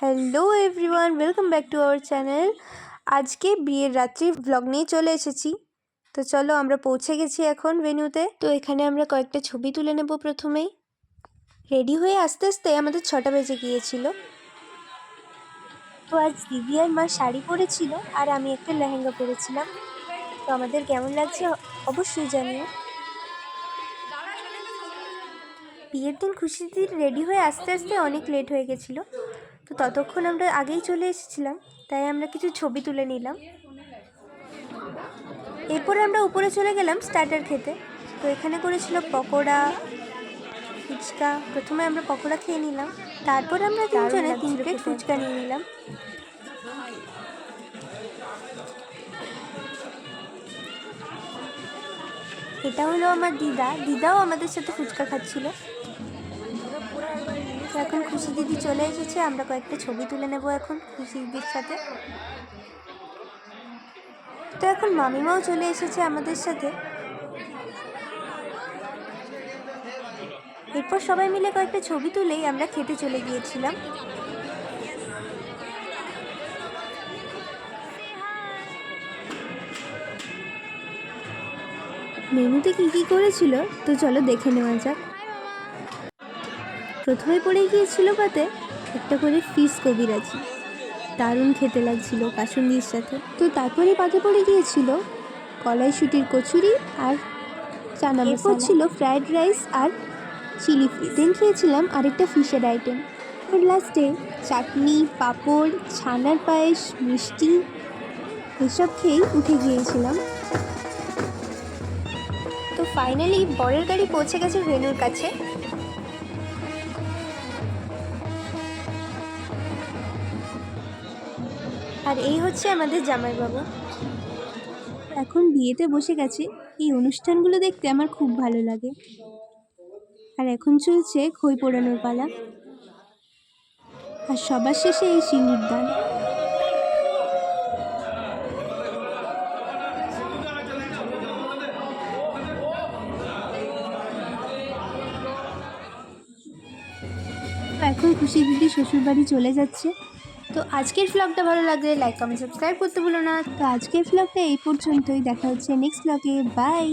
Hello everyone, welcome back to our channel. আজকে বিয়ের রাত্রি ব্লগ নিয়ে চলে এসেছি। তো চলো, আমরা পৌঁছে গেছি এখন ভেন্যুতে। তো এখানে আমরা কয়েকটা ছবি তুলে নেব। প্রথমেই রেডি হয়ে আস্তে আস্তে আমাদের 6টা বেজে গিয়েছিল। তো আজ দিদি আর মা শাড়ি পরেছিল আর আমি একটা লেহেঙ্গা পরেছিলাম। তো আমাদের কেমন লাগছে অবশ্যই জানিও। বিয়ের দিন খুশিদির রেডি হয়ে আস্তে আস্তে অনেক লেট হয়ে গেছিলো। তো ততক্ষণ আমরা আগেই চলে এসেছিলাম, তাই আমরা কিছু ছবি তুলে নিলাম। এরপরে আমরা উপরে চলে গেলাম স্টার্টার খেতে। তো এখানে করেছিল পকোড়া, ফুচকা। প্রথমে আমরা পকোড়া খেয়ে নিলাম, তারপর আমরা তিনজনে 3 প্লেট ফুচকা নিয়ে নিলাম। এটা হলো আমার দিদাও আমাদের সাথে ফুচকা খাচ্ছিল। এখন খুশি দিদি চলে এসেছে, আমরা কয়েকটা ছবি তুলে নেব এখন খুশি দিদির সাথে। তো এখন মামিমাও চলে এসেছে আমাদের সাথে। এরপর সবাই মিলে কয়েকটা ছবি তুলেই আমরা খেতে চলে গিয়েছিলাম। মেনুতে কি করেছিল তো চলো দেখে নেওয়া যাক। প্রথমে পড়ে গিয়েছিল পাতে একটা করে ফিশ কবিরাজি, দারুণ খেতে লাগছিল কাসুন্দির সাথে। তো তারপরে পাতে পড়ে গিয়েছিল কলাইশুটির কচুরি আর চানা মশলা, ছিল ফ্রাইড রাইস আর চিলি ফিশ। দেন খেয়েছিলাম আরেকটা ফিশের আইটেম। আর লাস্টে চাটনি, পাঁপড়, ছানার পায়েস, মিষ্টি এসব খেয়েই উঠে গিয়েছিলাম। তো ফাইনালি বরের গাড়ি পৌঁছে গেছে ভেন্যুর কাছে। আর এই হচ্ছে আমাদের জামাইবাবু। এখন বিয়েতে বসে গেছে। এই অনুষ্ঠানগুলো দেখতে আমার খুব ভালো লাগে। আর এখন চলছে খই পোড়ানোর পালা, আর সবার শেষে এই সিঁদুর দান। এখন খুশি দিদি শ্বশুরবাড়ি চলে যাচ্ছে। তো আজকের ব্লগটা ভালো লাগলে লাইক, কমেন্ট, সাবস্ক্রাইব করতে ভুলো না। তো আজকের ব্লগটা এই পর্যন্তই, দেখা হচ্ছে নেক্সট ব্লগে। বাই।